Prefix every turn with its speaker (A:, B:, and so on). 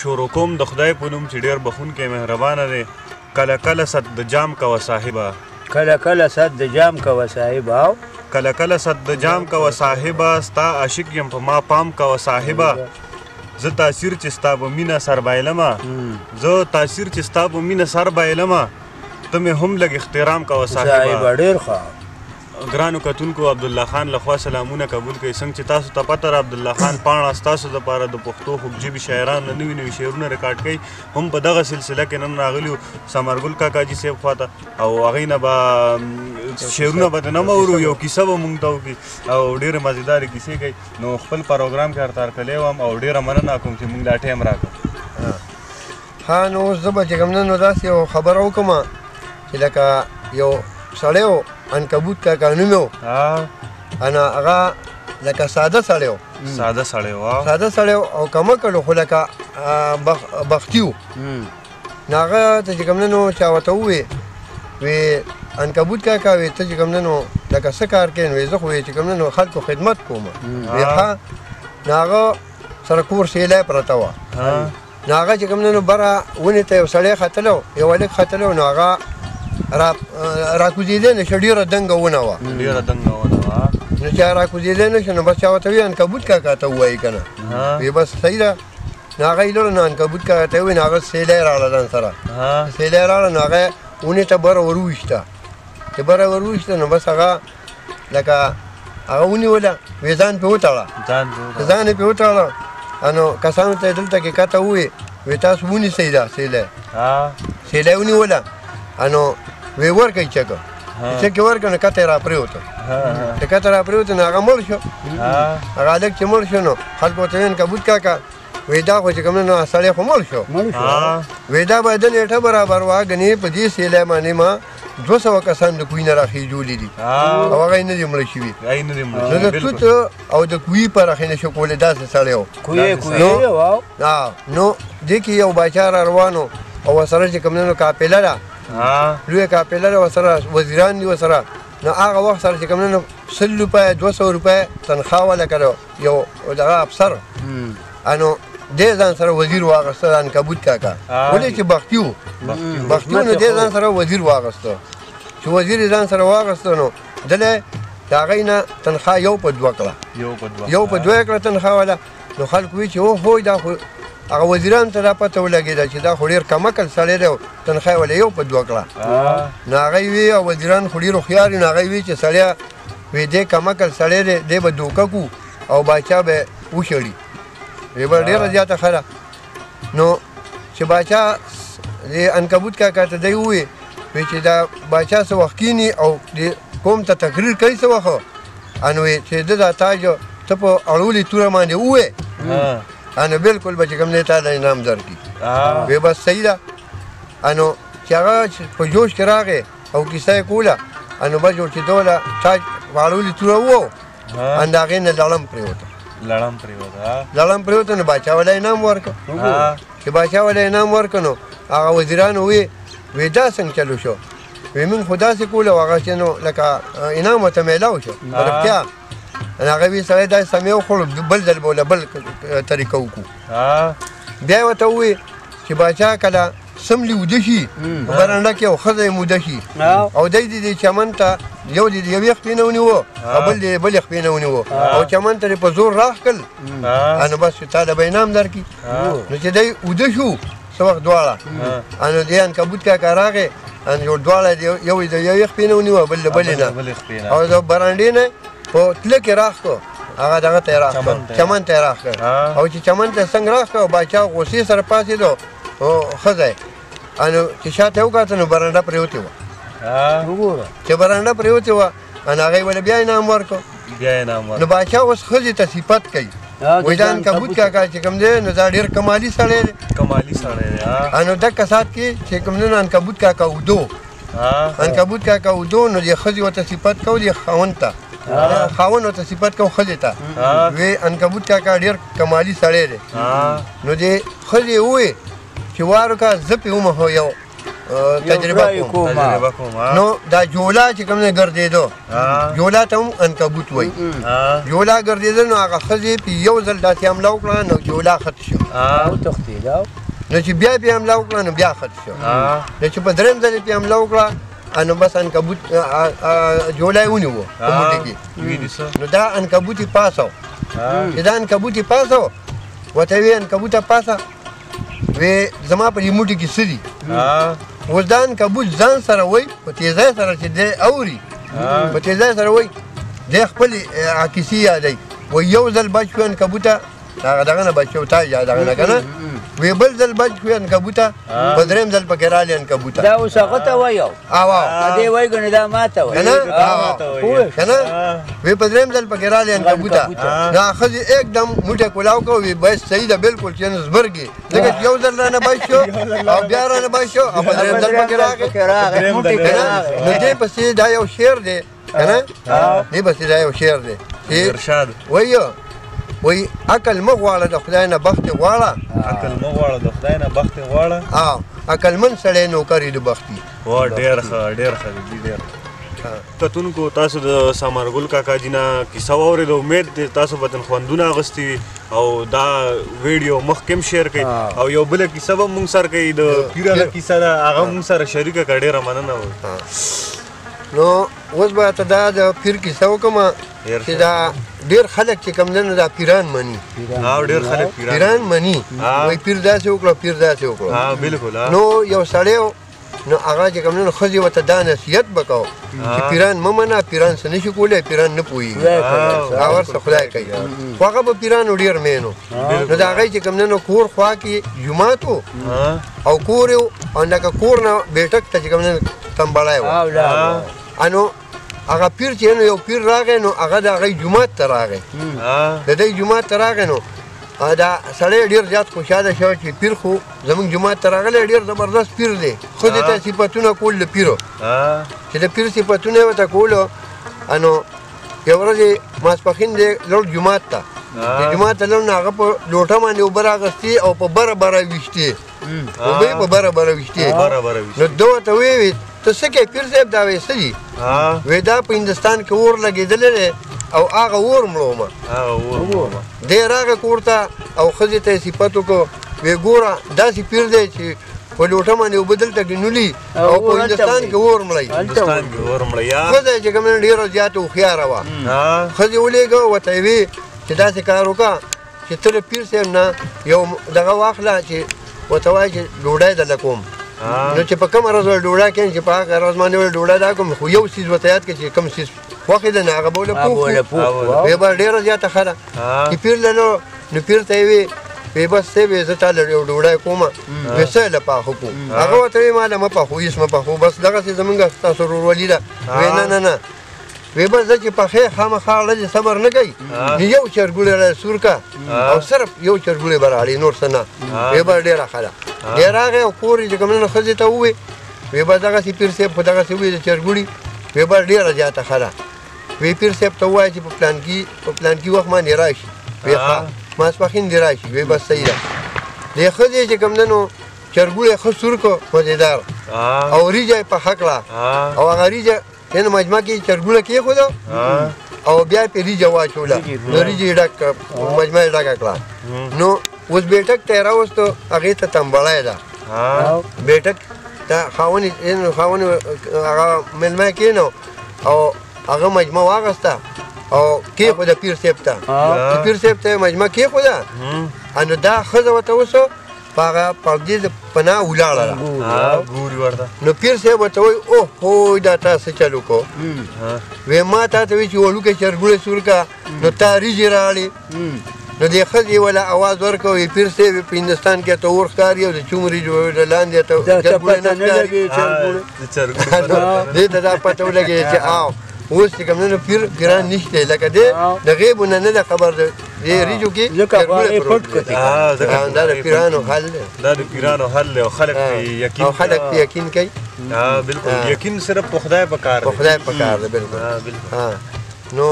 A: شروع کوم د خدای په نوم چې ډېر بخونکی مهربانه دی. کله کله صد د جام کوه صاحبه،
B: کله کله صد د جام کوه صاحبه،
A: کله کله صد د جام کوه صاحبه، ستا عاشق یم په ما پام کوه صاحبه. زه تاثیر چې ستا په مینه سر بایلمه، زه تاثیر چې ستا په مینه سر بایلمه، ته مې هم لږ احترام کوه صاحبه.
B: ډېر ښه.
A: ګرانو کتونکو، عبدالله خان لخوا سلامونه قبول کړئ. څنګه چې تاسو ته پته ده عبدالله خان پاڼه ستاسو دپاره د پښتو خوږژبې شاعرانو نوي نوي شعرونه ریکارډ کوي. هم په دغه سلسله کې نن راغلي ثمرګل کاکاجي صاحب خواته، او هغوی نه به شعرونه به د نه اورو، یو کیسه به مونږ ته وکړي او ډېرې مزېدارې کیسې کوي. نو خپل پروګرام کې هرته هرکلی وم او ډېره مننه کوم چې مونږ لا ټایم راکړو.
C: ها نو اوس زه به چې کوم نن داسې یو خبره وکړم چې لکه یو سړی و عنکبوت کاکا نوم و، هغه لکه ساده سړی و،
A: ساده سړی و،
C: ساده سړی و او کمکړ خو لکه بختي و. نو هغه ته چې کوم نن چا ورته ووایي وی عنکبوت کاکا وی ته چې کوم نن لکه څه کار کوې؟ وی زه خو چې کوم نن خلکو خدمت کوم. وی ښه. نو هغه سره کور سیلی پرته وه. نو هغه چې کوم نن بره ونې ته یو سړی ختلی و، یو هلک ختلی و. نو هغه راکوزېدی نه شو، ډېره دنګه ونه وه.
A: ډېره دنګه ونه وه.
C: نو چې راکوزېدی نه شو نو بس چا ورته وایي عنکبوت کاکا ته ووایي که نه. وی بس صحیح ده. نو هغه یې لره نو عنکبوت کاکا ته ووایي. نو هغه سیلی راغله ځان سره، سیلی راغله. نو هغه ونې ته بره ور وویشته. چې بره ور وویشته نو بس هغه لکه هغه ونیوله، وی ځان پرې وتړه، ځان یې پرې وتړه. نو کسانو ته یې دلته کې کته ووایي وی تاسو ونیسئ دا سیلی، سیلی ونیوله. نو وی ورکئ چکه، چکې ورکړه. نو کته یې را پرېوته، چې کته را پرېوته نو هغه مړ شو. هغه هلک چې مړ شو نو خلکو ورته ویل عنکبوت کاکا وی دا خو چې کوم نه سړی خو مړ شو. وی دا باید نیټه برابر وه، ګنې په دې سیلی باندې ما 200 کسان د کوهي نه راخېجولي دي او هغه یې نه دي مړه شوي. نو د توت او د کوهي پرخې نه شو کولی، داسې سړی و. نو دې کې یو باچا را روان و او ورسره چې کوم نه قافله ده، لویه قافله ده، ورسره وزیران دي ورسره. نو هغه وخت سره چې کوم نه 100 روپۍ 200 روپۍ تنخواه وه لکه یو دغه افسر. نو دې ځان سره وزیر واغسته د عنکبوت کاکا، ولې چې بختي و، بختي و. نو دې ځان سره وزیر واغسته. چې وزیر یې ځان سره واغسته نو دله د هغې نه تنخواه 1 په 2 کړه، 1 په 2 کړه تنخواه واله. نو خلکو وایي چې اوهو دا خو هغه وزیرانو ته دا پته ولګېده چې دا خو ډېر کمکل سړی دی، تنخواه یې ولې 1 په 2 کړه. نو هغوی وی او وزیران خو ډېر هوښیار دي. نو هغوی وی چې سړی وی دی کمکل سړی دی، دی به دوکه کو او باچا به وشړي، وی به ډېره زیاته ښه ده. نو چې باچا د عنکبوت کاکا ته دی ووایي وی چې دا باچا څه وخت کښېني او د قوم ته تقریر کوي څه وخت، نو وی چې ده دا تاج ته په اړولې توره باندې ووایې نو بلکل به چې کوم دی تا ته انعام درکړي. وی بس صحیح ده. نو چې هغه په جوش کې راغی او کیسه یې کوله، نو بس جوړ چې دوله تاج په اړولې توره وو، د هغې نه لړم پرېوته، لړم پرېوته. نو باچا وله انعام ورکړه. چې باچا وله انعام ورکړه نو هغه وزیرانو وی دا څنګه چلو شو؟ وی موږ خو داسې کوله هغه چې نو لکه انعام ورته میلاو شو په رښتیا. هغه وی سړی داسې سمې وخوړو، بل ځل به وله بل طریقه وکړو. بیا یې ورته ووایي چې باچا کله سملي وده شي په برنډه کې او ښځه یې موده شي او دی د چمن ته یو د یوې خپې نه ونیوه او بل د بلې خپې نه ونیوه او چمن ته یې په زور راښکل. نو بس تا له به انعام درکړي. نو چې دی وده شو څه وخت دواړه، نو دې عنکبوت کاکا راغی، دواړه یو د یوې خپې نه ونیوه بل د بلې نه، او د برنډې نه په تله کې راښ کړو، هغه دغه ته یې راښ کړ، چمن ته یې راښ کړ. او چې چمن ته څنګه راښ کړ او باچا غوسې سره پاڅېدو او ښځه یې نو چې شاته یې وکاته نو برنډه پرېوتې وه. چې برنډه پرېوتې وه نو هغې ولې بیا انعام ورکړو. نو باچا اوس ښځې ته صفت کوي، وایي دا عنکبوت کاکا چې کوم دی نو دا ډېر کمالي سړی دی. نو دغه ساعت کې چې کوم دی نو عنکبوت کاکا ودو، عنکبوت کاکا ودو. نو دې ښځې ورته صفت کو، دې خاوند ته خاوند ورته صفت کو ښځې ته، وی عنکبوت کاکا ډېر کمالي سړی دی. نو دې ښځې ووایي چې وار وکړه زه پې ومهو یو تجربه کوم
A: تجربه کوم
C: نو دا جولا چې کوم نه ګرځېدو جولا ته هم عنکبوت وایي جولا ګرځېدل نو هغه ښځې په یو ځل داسې حمله وکړه نو جولا ختم شو نو چې بیا پې حمله وکړه نو بیا ختم شو نو چې په درېیم ځل پې حمله وکړه نو بس عنکبوت جولا یې ونیوه په موټي کې نو دا عنکبوت یې پاسه و چې دا عنکبوت یې پاسه و ورته ویې عنکبوته پاسه وی زما په دې موټي کې څه دي اوس دا عنکبوت ځان سره وایي په تیزۍ سره چې دی اوري په تیزۍ سره وایي دی خپلې کیسې یادوي وایي یو ځل بچ شو عنکبوته هغه دغه نه بچ شو تا دغه نه که نه وی بل ځل بچ شو عنکبوته په درېیم ځل پکې راغلې عنکبوته
B: دا اوس هغه ته وایي دې وایي ګنې دا ما ته وایي
C: که نه وی په درېیم ځل پکې راغلې عنکبوته نو هغه ښځې एकदम موټی کولاو کړ وی بس صحیح ده بلکل چې زبرګې ځکه چې یو ځل رانه بچ شو او بیا رانه بچ شو او په درېیم ځل پکې راغی نو دې پسې دا یو شعر دی که نه دې پسې دا یو شعر دی
A: ارشاد
C: وایي وایي عقل مه غواړه د خدای نه بخت غواړه
A: عقل مه غواړه د خدای نه بخت غواړه
C: عقلمند سړی نوکر د بختي
A: وا ډېر ښه ډېر ښه دی ډېر کتونکو تاسو د ثمرګل کاکا جي نه کیسه واورېده امید دی تاسو به ترې خوندونه اخیستي وي او دا ویډیو مخکې هم شیر کړئ او یو بله کیسه به مونږ سره کوي د پیره کیسه ده هغه مونږ سره شریکه کړه ډېره مننه
C: نو اوس به ته دا د پیر کیسه وکړم چې دا ډېر خلک چې کوم دی نو دا پیران مني
A: ډېر خلک
C: پیران مني وایي پیر داسې وکړه پیر داسې وکړه
A: بلکل
C: نو یو سړی نو هغه چې کوم دی نو ښځې ورته دا نصیحت به کوو چې پیران مه منه پیران څه نشي کولی پیران نه پوهېږي هغه ورڅه خدای کوي خو هغه به پیرانو ډېر مین و نو د هغې چې کوم دی نو کور خوا کې جومات و او کور یې او لکه کور نه بیټک ته چې کوم دی تنبړی و نو هغه پیر چې نو یو پیر راغی نو هغه د هغې جومات ته راغی د دې جومات ته راغی نو دا سړی ډېر زیات خوشحاله شو چې پیر خو زموږ جومات ته راغلی ډېر زبردست پیر دی ښځې ته صفتونه کول د پیرو چې د پیر صفتونه یې ورته کولو نو یو ورځ ماسپښین دی لوړ جومات ته د جومات ته لوړ نو هغه په لوټه باندې اوبه راغستې او په بره بره ویشتې اوبه یې په بره بره ویشتې نو ده ورته ویې ته څه کوې پیر صاحب دا وایي څه دي وایي دا په هندوستان کې اور لګېدلی دی او هغه اور مړومه دی راغی کور ته او ښځې ته یې صفت وکړو ویې ګوره داسې پیر دی چې په لوټه باندې اوبه دلته ګنولي او په هندوستان کې اور مړی ښځه چې کوم ډېره زیاته هوښیاره وه ښځې ولېږه ورته یې ویې چې داسې کار وکړه چې ته د پیر صاحب نه یو دغه واخله چې ورته وایي چې ډوډۍ درله کوم نو چې په کومه ورځ ورله ډوډۍ کوم چې په هغه ورځ باندې ورله ډوډۍ دا کوم خو یو څیز ورته یاد کړه چې کوم څیز خوښې ده نو هغه به ورله پوه وی به ډېره زیاته ښه ده چې پیر لرلو نو پیر ته یې وی وی بس صاحب زه تا له یو ډوډۍ کومه وی څه یې له پاخه کوم هغه ورته وی ما له مه پخو هېڅ مه پخو بس دغسې زمونږ ستاسو ورورولي ده وی نه نه نه وی بس زه چې پخې خامخا ورځې صبر نه کوي نو یو چرګوړی را سور که او صرف یو چرګوړی به راړي نور څه نه وی به ډېره ښه ده دی راغی او کور یې چې کوم نه ښځې ته ووی وی به دغسې پیر صاحب خو دغسې ووی د چرګوړي وی به ډېره زیاته ښه ده وی پیر صاحب ته ووایه چې په پلانکي وخت باندې راشي وی ښه ماسپښین دې راشي وی بس صحیح ده دې ښځې چې کوم ده نو چرګوړی ښه سور کړو مزېدار او وریجه یې پخه کړه او هغه وریجه یعنې مجمع کې چرګوړه کېښوده او بیا یې پرې وریجه واچوله نو وریجه یې ډک مجمع یې ډکه کړه نو اوس بیټک ته یې راوستو هغې ته تنبړی ده بیټک ته خاونې هغه مېلمه یې کېنو او هغه مجمع واغسته او کېښوده پیر صاحب ته چې پیر صاحب ته یې مجمع کېښوده نو دا ښځه ورته اوسو په هغه پردې د پناه ولاړه ده نو پیر صاحب ورته وایي اوهو دا تا څه چل وکړو وی ما تا ته وایي چې وړوکی چرګوړی سور کړه نو تا وریجې راړې نو دې ښځې وله اواز ورکړه وایي پیر صاحب په هندوستان کې ته اور ښکاري او د چوم وریجو لاندې ته چرګوړی نه ښکاري دې ته دا پته ولګېده چې او اوس چې کوم نه پیران نشته لکه دی د غیبو نه نه ده خبر ده دې وریجو کې چرګوړی پروت دی دا د پیرانو حل دی
A: دا د پیرانو حل دی او خلک
C: پې یقین کوي
A: بلکل یقین صرف په خدای په کار دی
C: په خدای په کار دی بلکل نو